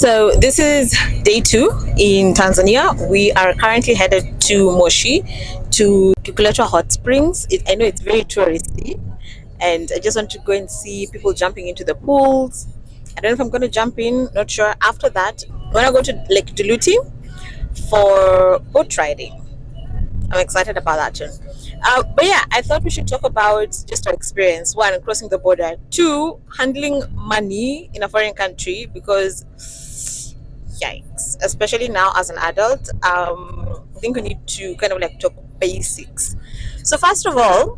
So this is day 2 in Tanzania. We are currently headed to Moshi, to Kikuletwa hot springs. I know it's very touristy, and I just want to go and see people jumping into the pools. I don't know if I'm going to jump in, not sure. After that, I'm going to go to Lake Duluti for boat riding. I'm excited about that too. But yeah, I thought we should talk about just our experience. 1, crossing the border. 2, handling money in a foreign country, because yikes, especially now as an adult. I think we need to kind of like talk basics. So first of all,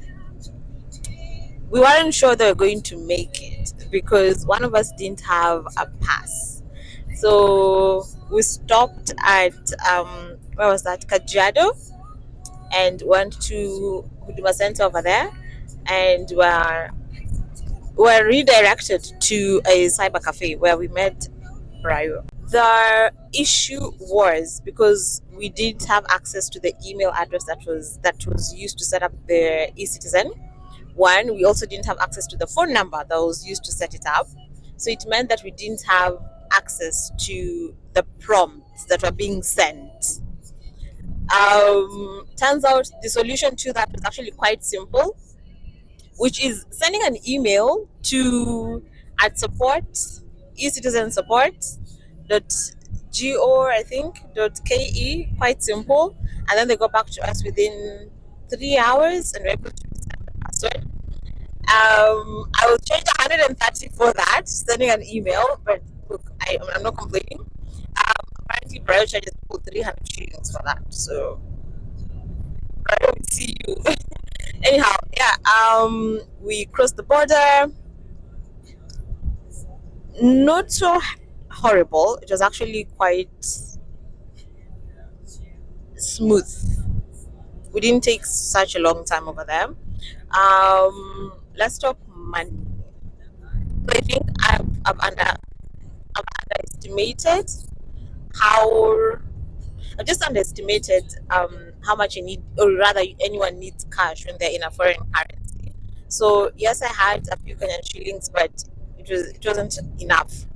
we weren't sure they were going to make it because one of us didn't have a pass. So we stopped at where was that? Kajiado, and went to Huduma Center over there, and were redirected to a cyber cafe where we met Brayo. The issue was because we didn't have access to the email address that was used to set up the eCitizen. 1, we also didn't have access to the phone number that was used to set it up. So it meant that we didn't have access to the prompts that were being sent. Turns out the solution to that was actually quite simple, which is sending an email to @support eCitizen support.go, I think .ke, quite simple, and then they go back to us within 3 hours and we're able to send the password. I will charge 130 for that, sending an email, but look, I'm not complaining. Apparently Braille charges people 300 shillings for that, so I don't see you. Anyhow, yeah, we crossed the border. Not so horrible. It was actually quite smooth. We didn't take such a long time over there. Let's talk money. So I think I've underestimated I've just underestimated how much you need, or rather anyone needs cash when they're in a foreign currency. So yes, I had a few Kenyan shillings, but it wasn't enough.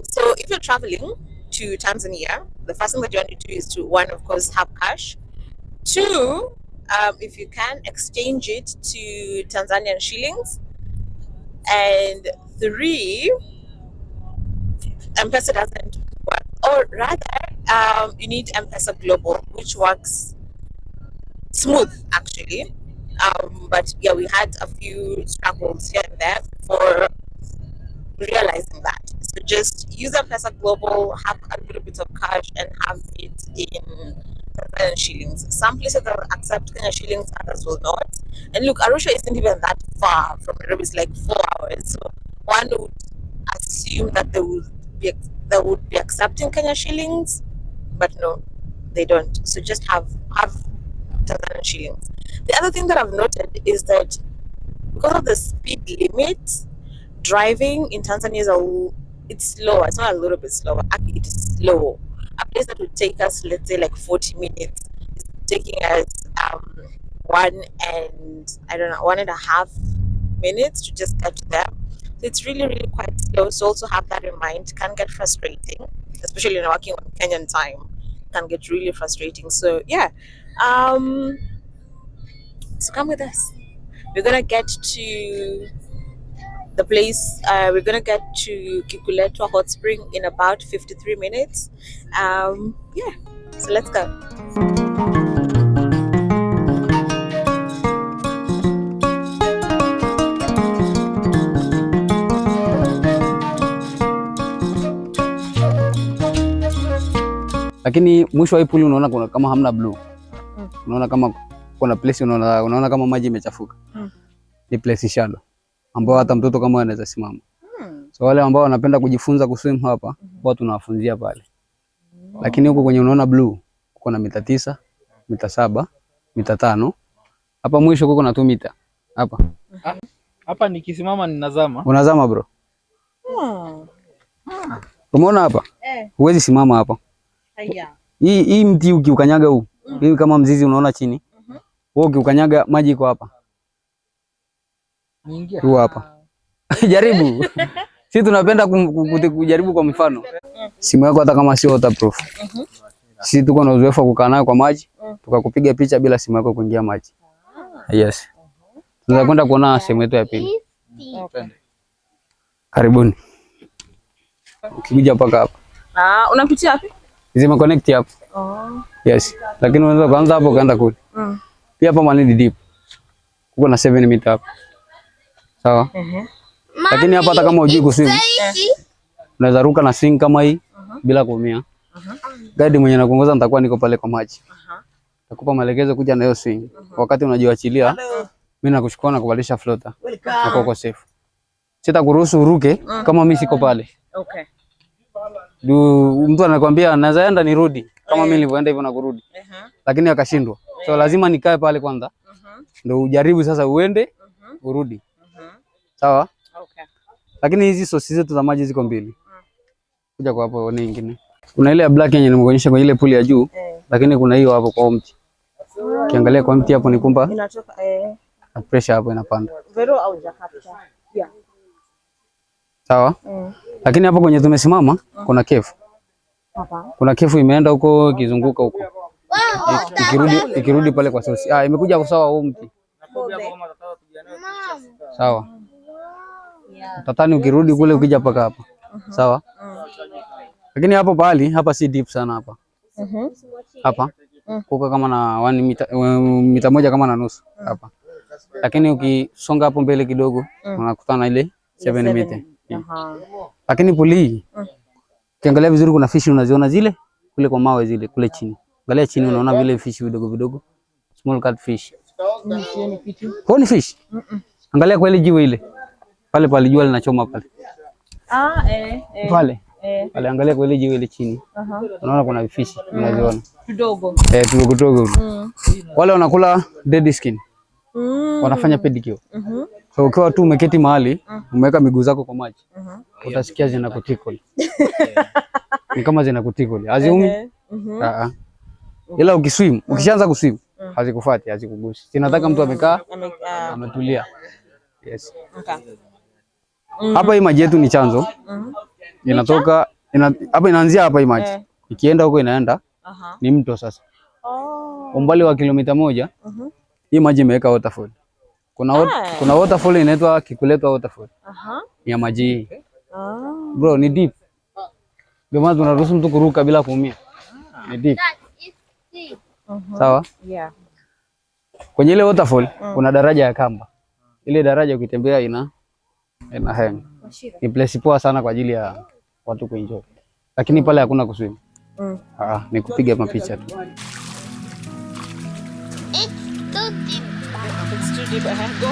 So if you're traveling to Tanzania, the first thing that you want to do is to, 1, of course, have cash. 2, if you can, exchange it to Tanzanian shillings. And 3, M-Pesa doesn't work, or rather, you need M-Pesa Global, which works smooth actually. But yeah, we had a few struggles here and there for realizing that. So just use M-Pesa Global, have a little bit of cash, and have it in Tanzanian shillings. Some places that will accept Kenya shillings, others will not. And look, Arusha isn't even that far from Nairobi. It's like 4 hours. So one would assume that they would be accepting Kenya shillings, but no, they don't. So just have Tanzanian shillings. The other thing that I've noted is that because of the speed limit, driving in Tanzania it's slower. It's not a little bit slower. Actually, it is slow. A place that would take us, let's say, like 40 minutes, is taking us 1.5 minutes to just get there. So it's really, really quite slow. So also have that in mind. It can get frustrating, especially when working on Kenyan time. It can get really frustrating. So yeah, so come with us. We're gonna get to the place. We're gonna get to Kikuletwa hot spring in about 53 minutes. Yeah, so let's go. Lakini mwisho wa hii puli unaona kuna kama hamna blue. Unaona kama kuna place unaona kama maji imechafuka. Ni place shallow ambao hata mtoto kama anaweza simama. So wale ambao wanapenda kujifunza kuswim hapa, wao tunawafunzia pale. Lakini huko kwenye unaona blue, kuko na mita 9, mita 7, mita 5. Hapa mwisho kuko na 2 mita. Hapa. Hapa nikisimama ninazama. Unazama bro. Umeona hapa? Huwezi simama hapa. Haya. Hii mti ukiukanyaga huu. Hii kama mzizi unaona chini. Wewe ukiukanyaga maji iko hapa. Niingia. Huu hapa. Jaribu. Si tunapenda kujaribu kwa mfano. Simu yako hata kama sio waterproof. Si tuko na uzoefu wa kukaa nayo kwa maji, tukakupiga picha bila simu yako kuingia maji. Yes. Tunaweza kwenda kuona sehemu yetu ya pili. Karibuni. Ukikuja mpaka hapa. Unapitia wapi? Zima connect hapa. Yes. Lakini unaweza kuanza hapo kaenda kule. Pia hapa Malindi deep. Kuko na 7 meter hapa. Sawa? Lakini hapa hata kama hujui kuswim, unaweza ruka na swing kama hii bila kuumia. Guide mwenye anakuongoza nitakuwa niko pale kwa maji. Nakupa maelekezo kuja na hiyo swing. Wakati unajiachilia, mimi nakuchukua na kubadilisha floater. Na uko safe. Sitakuruhusu uruke kama mimi siko pale. Okay. Mtu anakuambia anaweza enda nirudi kama mimi nilivyoenda hivyo na kurudi. Lakini akashindwa. So lazima nikae pale kwanza. Ndio ujaribu sasa uende urudi. Sawa? Okay. Lakini hizi sosi zetu za maji ziko mbili. Kuja kwa hapo one nyingine. Kuna ile ya black yenye nimekuonyesha kwa ile puli ya juu, lakini kuna hiyo hapo kwa mti. Ukiangalia kwa mti hapo ni kumba inatoka na pressure hapo inapanda. Vero au jakapta. Yeah. Sawa? Lakini hapo kwenye tumesimama kuna kefu. Hapa. Kuna kefu imeenda huko ikizunguka huko. Ikirudi pale kwa sosi. Imekuja kwa sawa huo mti. Sawa. Tatani ukirudi kule ukija paka hapa. Sawa? Lakini hapo pahali hapa si deep sana hapa. Hapa kuko kama na 1 mita moja kama na nusu hapa. Lakini ukisonga hapo mbele kidogo unakutana na ile 7 meter. Lakini puli ukiangalia vizuri kuna fish unaziona zile kule kwa mawe zile kule chini. Angalia chini unaona vile fish vidogo vidogo. Small catfish. Ni fish? Angalia kwa ile jiwe ile. Pale pale jua linachoma pale. Pale. Pale angalia kwa ile jiwe ile chini. Unaona kuna fish unaziona. Kidogo. Kidogo. Wale wanakula dead skin. Wanafanya pedicure. So ukiwa tu umeketi mahali, umeweka miguu zako kwa maji. Utasikia zinakutikoli. Ni kama zinakutikoli. Haziumi. Ila ukiswim, ukishaanza kuswim, hazikufuati, hazikugusi. Sinataka mtu amekaa, ametulia. Yes. Hapa hii maji yetu ni chanzo. Inatoka hapa inaanzia hapa hii maji. Ikienda huko inaenda ni mto sasa. Umbali wa kilomita 1 hii maji imeweka waterfall. Kuna waterfall inaitwa Kikuletwa waterfall. Ya maji. Bro, ni deep. Ndio maana tunaruhusu mtu kuruka bila kuumia. Ni deep. Sawa? Yeah. Kwenye ile waterfall kuna daraja ya kamba. Ile daraja ukitembea ina hang. Ni place poa sana kwa ajili ya watu kuenjoy. Lakini pale hakuna kuswim. Ni kupiga mapicha tu. It's too deep. Go.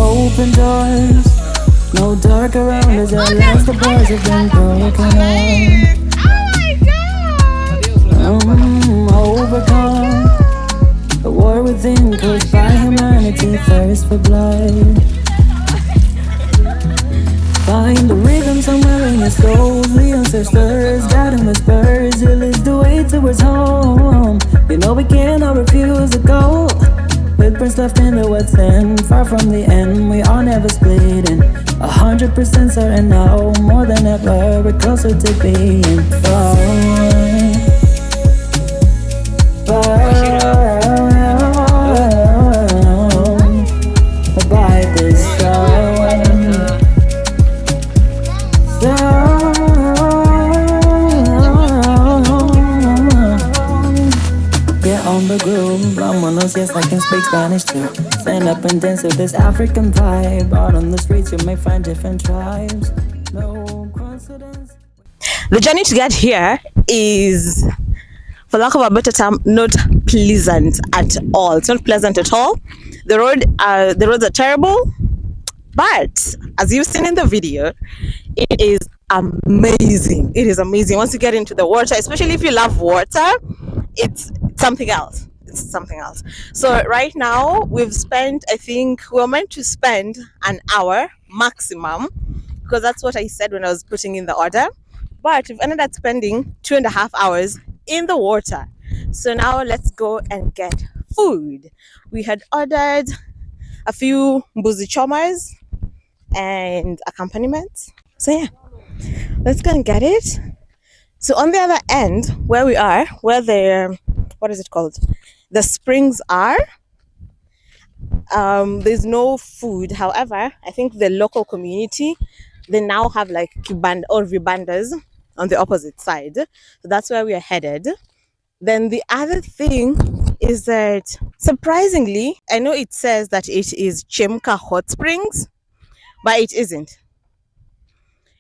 Open doors, no dark around us. At last the bars have been broken up. Oh my God. Overcome the war within, caused by humanity, thirst for blood. Find the rhythm somewhere in your soul. The ancestors guide and whispers. It is the way towards home. You know we cannot refuse to go. Footprints left in the wet sand, far from the end. We are never splitting. 100% certain now, more than ever. We're closer to being far. By this time. Get on the groove, vámonos, yes I can speak Spanish too. Stand up and dance to this African vibe. Out on the streets you may find different tribes. No coincidence. The journey to get here is, for lack of a better term, not pleasant at all. It's not pleasant at all. The roads are terrible, but as you've seen in the video, it is amazing. It is amazing. Once you get into the water, especially if you love water, it's something else. It's something else. So right now we've spent, I think we were meant to spend an hour maximum, because that's what I said when I was putting in the order, but we've ended up spending 2.5 hours in the water. So now let's go and get food. We had ordered a few mbuzi chomas and accompaniments. So yeah, let's go and get it. So on the other end, where we are, where the what is it called? The springs are. There's no food. However, I think the local community, they now have like kiband or vibandas on the opposite side. So that's where we are headed. Then the other thing is that surprisingly, I know it says that it is Chemka Hot Springs, but it isn't.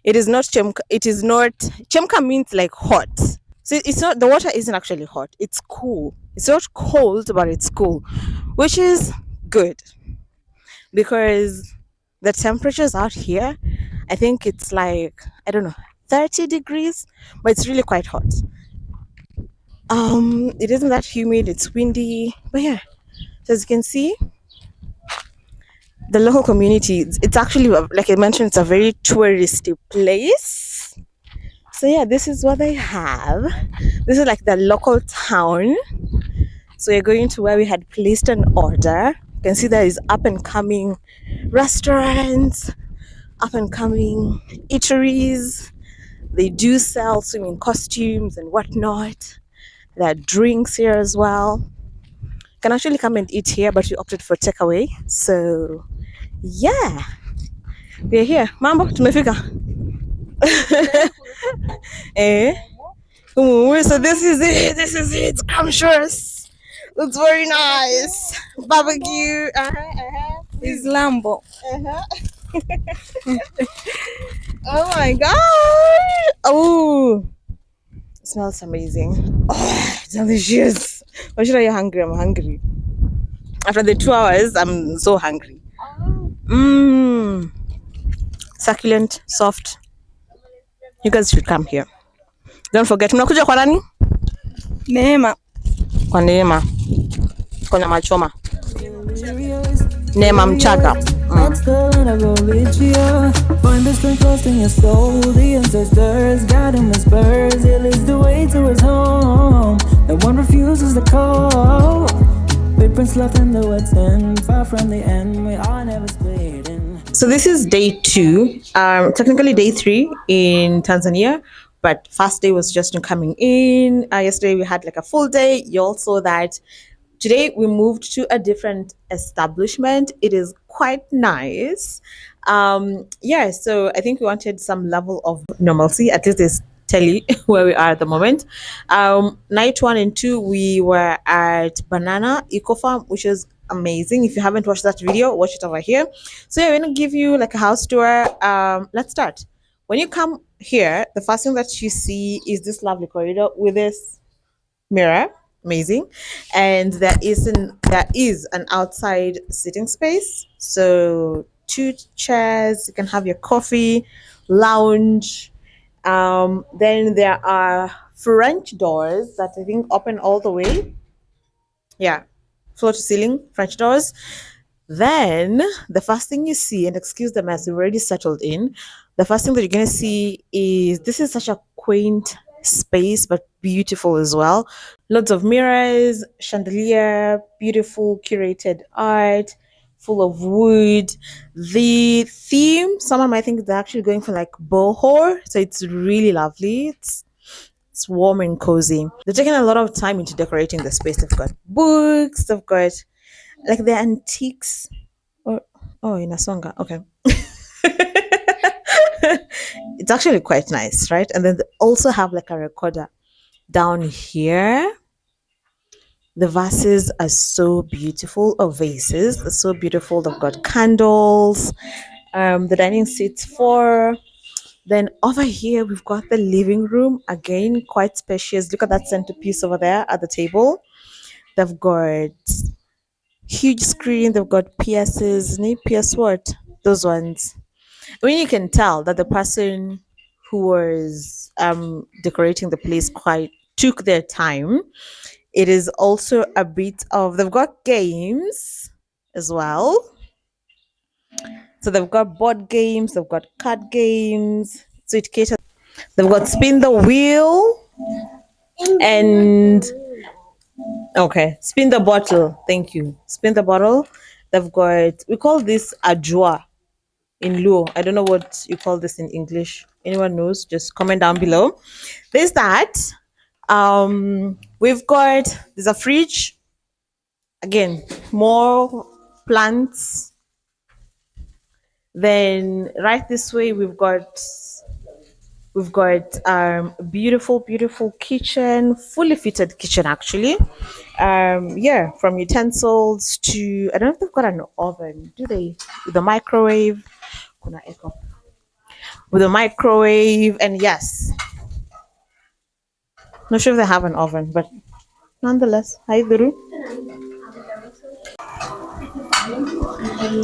It is not Chemka. It is not. Chemka means like hot. So it's not, the water isn't actually hot. It's cool. It's not cold, but it's cool, which is good because the temperatures out here, I think it's like, I don't know, 30 degrees, but it's really quite hot. It isn't that humid, it's windy, but yeah. So as you can see, the local community, it's actually, like I mentioned, it's a very touristy place. So yeah, this is what they have. This is like the local town. So we're going to where we had placed an order. You can see there is up and coming restaurants, up and coming eateries. They do sell swimming costumes and whatnot. There are drinks here as well. You can actually come and eat here, but we opted for takeaway. So yeah, we're here. Mambo, tumefika. Eh? So this is it. This is it. Scrumptious. Looks very nice. Barbecue. Is Lambo. Oh my god. Oh, it smells amazing. Oh, delicious. Why should I be hungry? I'm hungry. After the 2 hours, I'm so hungry. Mmm. Succulent, soft. You guys should come here. Don't forget, mnakuja kwa nani? Neema. Kwa Neema. Kwa nyama choma. Neema Mchaga. That's the land of Religia. Find the strength lost in your soul. The ancestors guide and whispers. It leads the way towards home. No one refuses the call. Footprints left in the woods and far from the end. We are never splitting. So this is day 2. Technically day 3 in Tanzania, but first day was just coming in. Yesterday we had like a full day. You all saw that. Today we moved to a different establishment. It is quite nice. Yeah, so I think we wanted some level of normalcy. At least this telly where we are at the moment. Night 1 and 2 we were at Banana Eco Farm, which is amazing. If you haven't watched that video, watch it over here. So yeah, we're gonna give you like a house tour. Let's start. When you come here, the first thing that you see is this lovely corridor with this mirror. Amazing. And there is an outside sitting space, so 2 chairs, you can have your coffee, lounge. Then there are French doors that I think open all the way. Yeah, floor to ceiling French doors. Then the first thing you see, and excuse the mess, we've already settled in. The first thing that you're gonna see is, this is such a quaint space, but beautiful as well. Lots of mirrors, chandelier, beautiful curated art, full of wood. The theme, someone might think they're actually going for like boho, so it's really lovely. It's warm and cozy. They're taking a lot of time into decorating the space. They've got books, they've got like the antiques, or oh, in Asonga, okay. It's actually quite nice, right? And then they also have like a recorder down here. The vases are so beautiful, or vases, they're so beautiful. They've got candles. The dining seats 4. Then over here we've got the living room, again quite spacious. Look at that centerpiece over there at the table. They've got huge screen. They've got PSs. PS what? Those ones. I mean, you can tell that the person who was decorating the place quite took their time. It is also a bit of, they've got games as well. So they've got board games, they've got card games. So it caters. They've got spin the wheel and okay, spin the bottle. Thank you. Spin the bottle. They've got, we call this a drawer. in Luo. I don't know what you call this in English. Anyone knows? Just comment down below. There's that. We've got, there's a fridge. Again, more plants. Then right this way we've got a beautiful kitchen, fully fitted kitchen actually. Yeah, from utensils to, I don't know if they've got an oven, do they? With a microwave. Kuna echo. With a microwave, and yes. Not sure if they have an oven, but nonetheless. Hi Duru.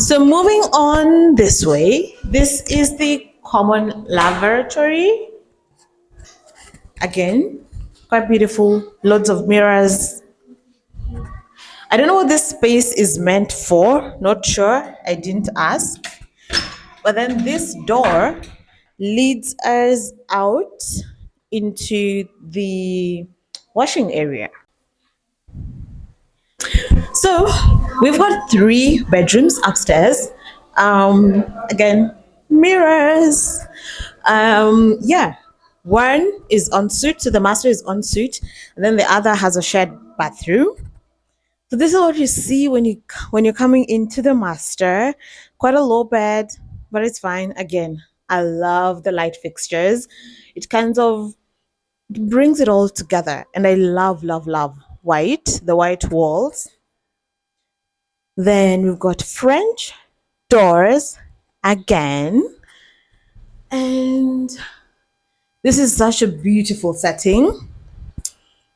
So moving on this way, this is the common lavatory. Again, quite beautiful, lots of mirrors. I don't know what this space is meant for, not sure, I didn't ask. But then this door leads us out into the washing area. So we've got 3 bedrooms upstairs. Again, mirrors. Yeah, one is ensuite, so the master is ensuite, and then the other has a shared bathroom. So this is what you see when you're coming into the master. Quite a low bed, but it's fine. Again, I love the light fixtures. It kind of brings it all together, and I love white, the white walls. Then we've got French doors again. And this is such a beautiful setting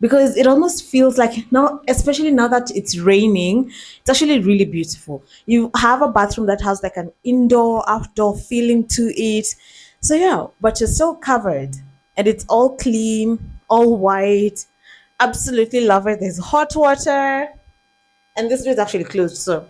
because it almost feels like now, especially now that it's raining, it's actually really beautiful. You have a bathroom that has like an indoor, outdoor feeling to it. So yeah, but you're still covered and it's all clean, all white. Absolutely love it. There's hot water. And this door is actually closed, so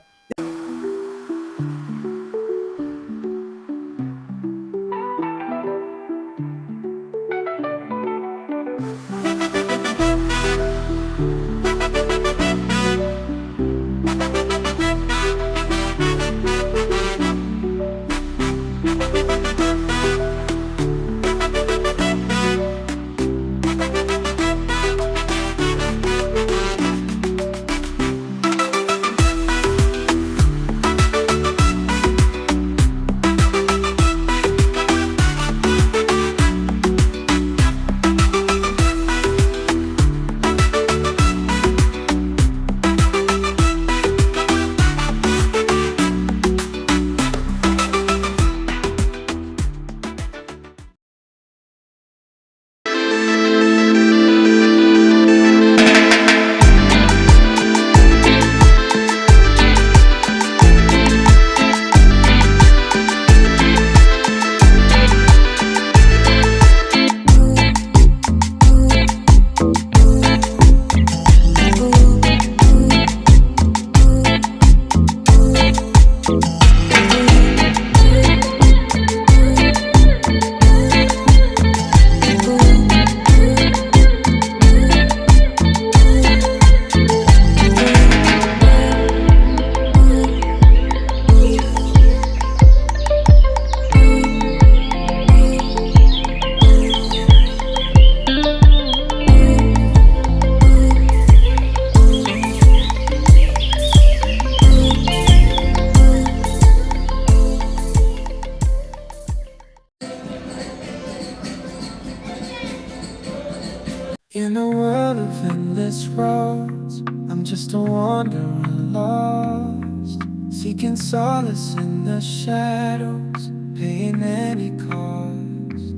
In a world of endless roads, I'm just a wanderer lost, seeking solace in the shadows, paying any cost.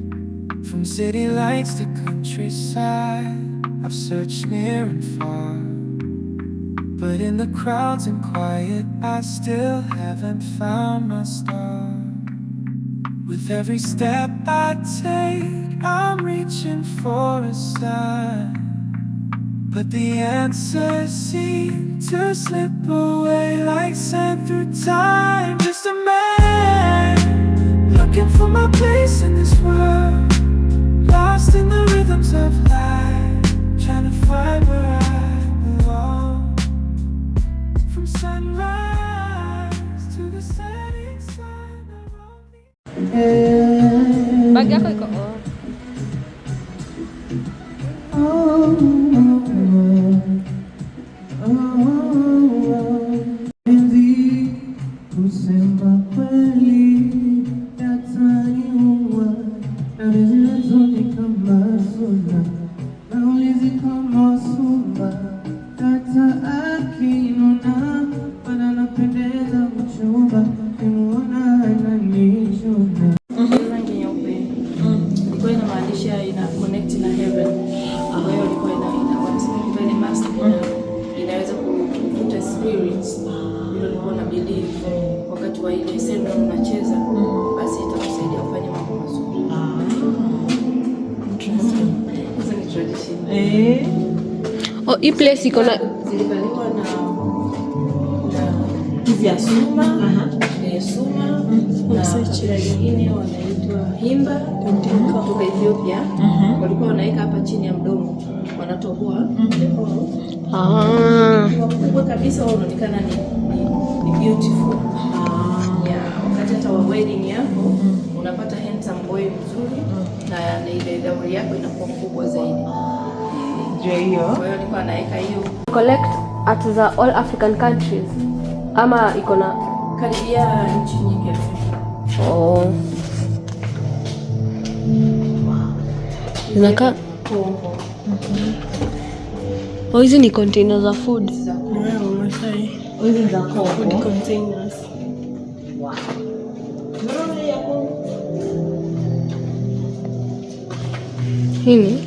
From city lights to countryside, I've searched near and far, but in the crowds and quiet, I still haven't found my star. With every step I take, I'm reaching for a sign, but the answers seem to slip away like sand through time. Just a man looking for my place in this world, lost in the rhythms of life, trying to find where I belong. From sunrise to the setting sun, I roam. wa ile ceremony unacheza, basi itakusaidia kufanya mambo mazuri. Interesting. Hizo ni tradition. Oh, hii place iko na zilivaliwa na hizi ya suma, suma na chira nyingine wanaitwa himba kutoka Ethiopia. Walikuwa wanaweka hapa chini ya mdomo, wanatoboa kubwa kabisa, wanaonekana ni beautiful. Wakati hata wa wedding yako unapata handsome boy mzuri na ile dowry yako inakuwa kubwa zaidi. Kwa hiyo alikuwa anaweka hiyo. Collect at the all African countries ama iko na karibia nchi nyingi Afrika. Zinaka hizi ni containers za food. Hizi za food containers. Hini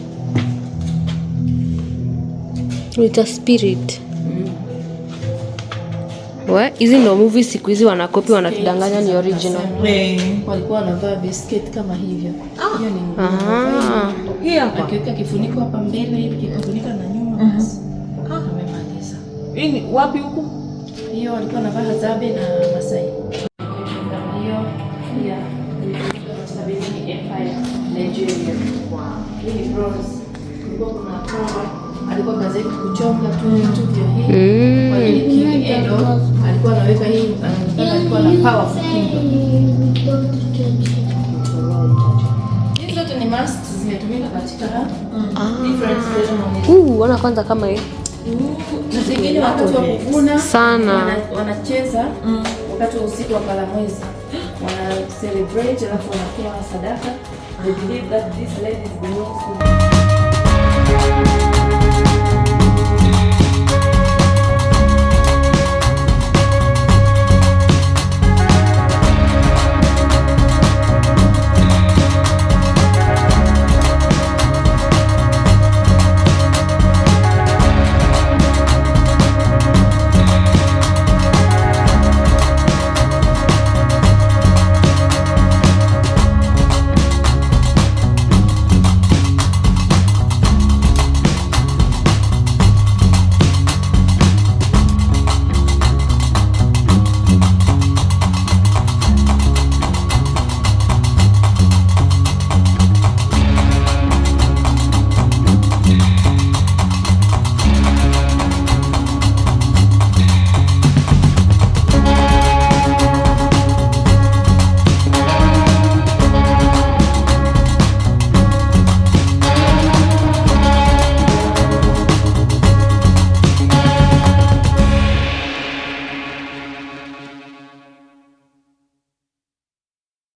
with a spirit. Hizi ndo movie siku hizi wanakopi, wanatudanganya ni original. Walikuwa wanavaa biscuit kama hivyo. Hiyo ni akiweka kifuniko hapa mbele hivi kifunika na nyuma basi. Amemaliza. Hii wapi huku? Hiyo walikuwa wanavaa Hadzabe na Masai. Kama hiyo pia ni Empire Nigeria. Hii ni bronze. Kulikuwa kuna chora, alikuwa kazi yake kuchonga tu vitu vya hii. Kwa hiyo King Edo alikuwa anaweka hii, alikuwa na powerful kingdom. Hizo zote ni masks zimetumika katika different ceremonies. Wana kwanza kama hii. Na zingine wakati wa kuvuna sana wanacheza wakati wa usiku wa Kalamwezi. Wana celebrate alafu wanatoa sadaka. They believe that these ladies belong to